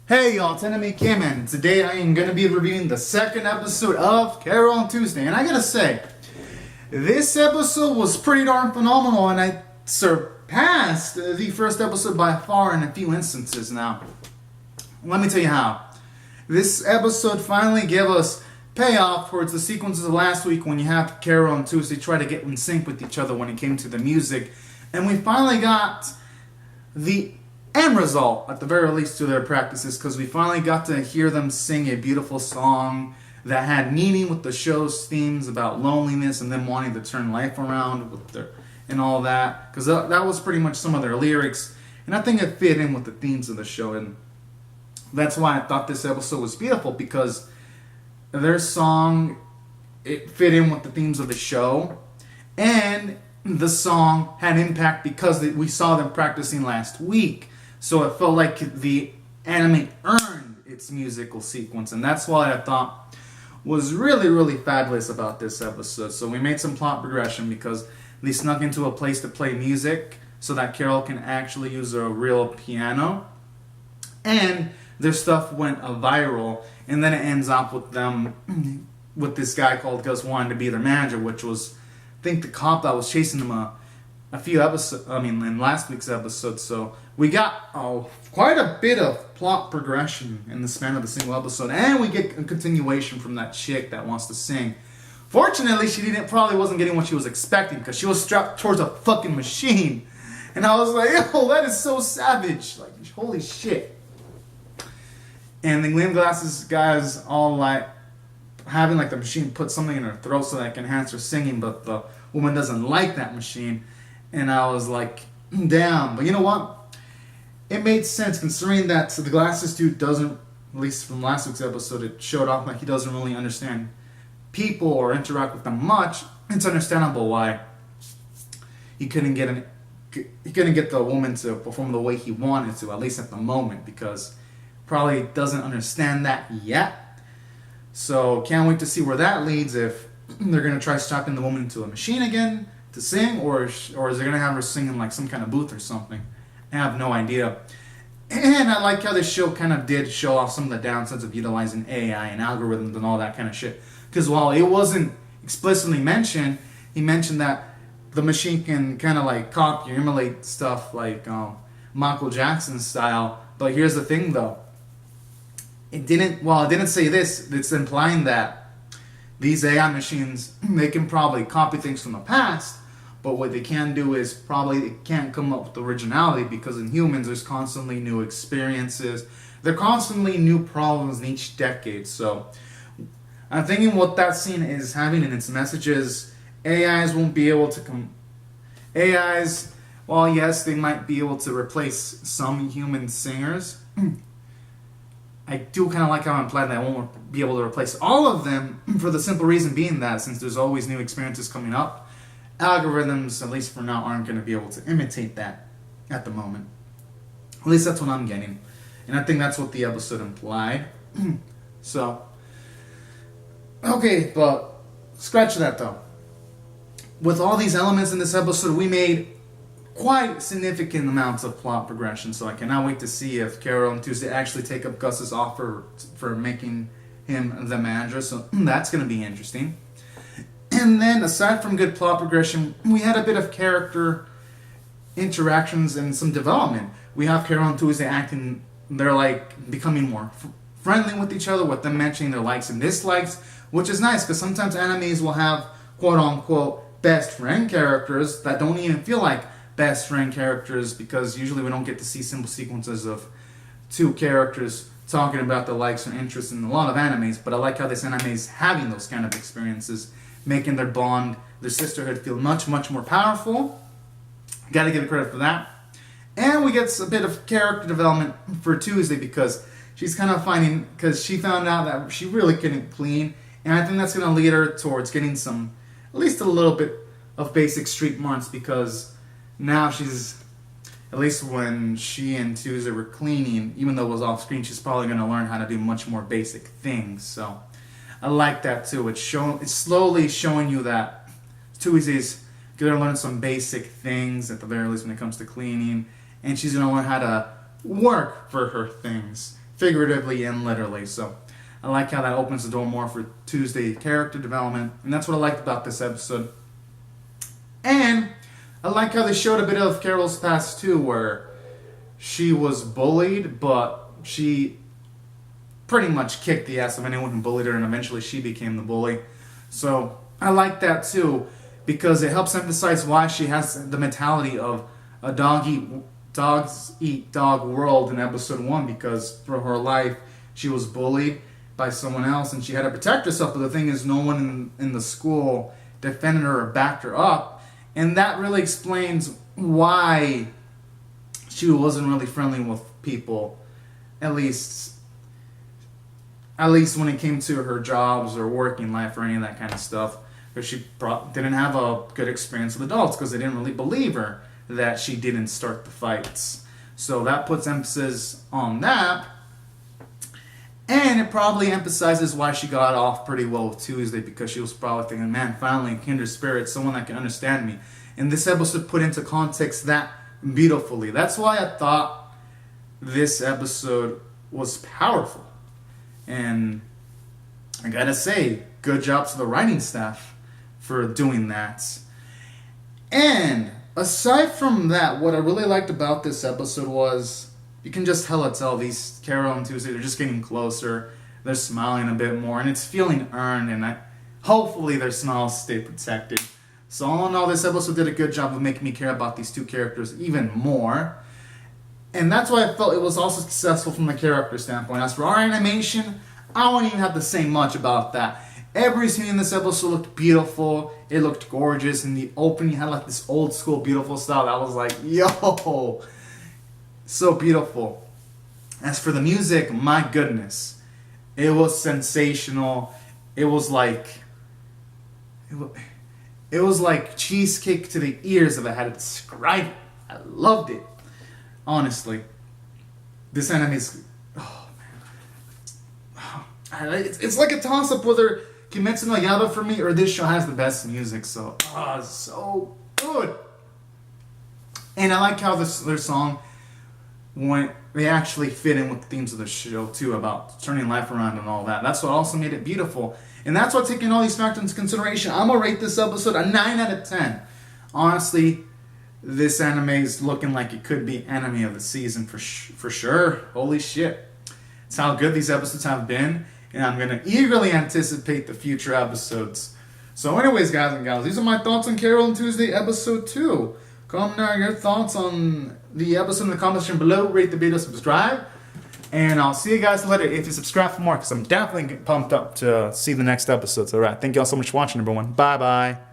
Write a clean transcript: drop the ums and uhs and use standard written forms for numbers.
Hey y'all, it's Enemy Kim, and today I am going to be reviewing the second episode of Carole on Tuesday. And I gotta say, this episode was pretty darn phenomenal, and I surpassed the first episode by far in a few instances. Now, let me tell you how. This episode finally gave us payoff towards the sequences of last week when you have Carole and Tuesday try to get in sync with each other when it came to the music. And we finally got the end result, at the very least, to their practices, because we finally got to hear them sing a beautiful song that had meaning with the show's themes about loneliness and them wanting to turn life around with their, and all that, because that was pretty much some of their lyrics, and I think it fit in with the themes of the show, and that's why I thought this episode was beautiful, because their song, it fit in with the themes of the show, and the song had impact because we saw them practicing last week. So it felt like the anime earned its musical sequence, and that's what I thought was really, really fabulous about this episode. So we made some plot progression because they snuck into a place to play music so that Carole can actually use a real piano, and their stuff went viral, and then it ends up with them, with this guy called Gus wanting to be their manager, which was, I think, the cop that was chasing them a few episodes, in last week's episode. So we got quite a bit of plot progression in the span of the single episode, and we get a continuation from that chick that wants to sing. Fortunately, she probably wasn't getting what she was expecting, because she was strapped towards a fucking machine, and I was like, "Oh, that is so savage! Like, holy shit!" And the Glam Glasses guys all like having like the machine put something in her throat so that it can enhance her singing, but the woman doesn't like that machine. And I was like, damn. But you know what? It made sense considering that the Glasses dude doesn't, at least from last week's episode, it showed off like he doesn't really understand people or interact with them much. It's understandable why he couldn't get the woman to perform the way he wanted to, at least at the moment, because probably doesn't understand that yet. So can't wait to see where that leads, if they're going to try strapping the woman into a machine again to sing, or is they going to have her sing in like some kind of booth or something. I have no idea. And I like how this show kind of did show off some of the downsides of utilizing AI and algorithms and all that kind of shit. Because while it wasn't explicitly mentioned, he mentioned that the machine can kind of like copy or emulate stuff like Michael Jackson style. But here's the thing though. It didn't say this, it's implying that these AI machines, they can probably copy things from the past, but what they can do is probably they can't come up with originality, because in humans there's constantly new experiences, there are constantly new problems in each decade. So I'm thinking what that scene is having in its messages, AIs won't be able to AIs, while yes, they might be able to replace some human singers, I do kind of like how I'm implied that I won't be able to replace all of them, for the simple reason being that since there's always new experiences coming up, algorithms, at least for now, aren't going to be able to imitate that at the moment. At least that's what I'm getting. And I think that's what the episode implied. So, okay, but scratch that though. With all these elements in this episode, we made quite significant amounts of plot progression, so I cannot wait to see if Carole and Tuesday actually take up Gus's offer for making him the manager, so that's going to be interesting. And then, aside from good plot progression, we had a bit of character interactions and some development. We have Carole and Tuesday acting, they're like becoming more friendly with each other, with them mentioning their likes and dislikes, which is nice, because sometimes animes will have quote-unquote best friend characters that don't even feel like best friend characters, because usually we don't get to see simple sequences of two characters talking about their likes and interests in a lot of animes. But I like how this anime is having those kind of experiences, making their bond, their sisterhood feel much, much more powerful. Gotta give it credit for that. And we get a bit of character development for Tuesday, because she's kind of because she found out that she really couldn't clean, and I think that's going to lead her towards getting some, at least a little bit of basic street smarts, because now she's, at least when she and Tuesday were cleaning, even though it was off screen, she's probably going to learn how to do much more basic things. So I like that too. It's slowly showing you that Tuesday's going to learn some basic things at the very least when it comes to cleaning, and she's going to learn how to work for her things figuratively and literally. So I like how that opens the door more for Tuesday character development, and that's what I liked about this episode. And I like how they showed a bit of Carole's past too, where she was bullied, but she pretty much kicked the ass of anyone who bullied her, and eventually she became the bully. So I like that too, because it helps emphasize why she has the mentality of a dogs eat dog world in episode 1, because for her life she was bullied by someone else and she had to protect herself, but the thing is no one in the school defended her or backed her up, and that really explains why she wasn't really friendly with people, at least when it came to her jobs or working life or any of that kind of stuff, because she didn't have a good experience with adults because they didn't really believe her that she didn't start the fights. So that puts emphasis on that. And it probably emphasizes why she got off pretty well with Tuesday, because she was probably thinking, man, finally, a kindred spirit, someone that can understand me. And this episode put into context that beautifully. That's why I thought this episode was powerful. And I gotta say, good job to the writing staff for doing that. And aside from that, what I really liked about this episode was you can just hella tell these Carole and Tuesday, they're just getting closer. They're smiling a bit more, and it's feeling earned, and hopefully their smiles stay protected. So all in all, this episode did a good job of making me care about these two characters even more. And that's why I felt it was also successful from the character standpoint. As for our animation, I won't even have to say much about that. Every scene in this episode looked beautiful. It looked gorgeous. In the opening, you had like this old school beautiful style that was like, yo, so beautiful. As for the music, my goodness, it was sensational. It was like cheesecake to the ears if I had to describe it. I loved it. Honestly, this anime is, oh man, it's like a toss-up whether Kimetsu no Yaiba for me or this show has the best music. So, it's so good. And I like how their song, when they actually fit in with the themes of the show too, about turning life around and all that. That's what also made it beautiful. And that's what, taking all these factors into consideration, I'm going to rate this episode a 9 out of 10. Honestly, this anime is looking like it could be anime of the season for sure. Holy shit. It's how good these episodes have been, and I'm going to eagerly anticipate the future episodes. So anyways, guys and gals, these are my thoughts on Carole and Tuesday episode 2. Comment down your thoughts on the episode in the comment section below. Rate the video, subscribe. And I'll see you guys later if you subscribe for more, because I'm definitely pumped up to see the next episodes. Alright, thank you all so much for watching, everyone. Bye-bye.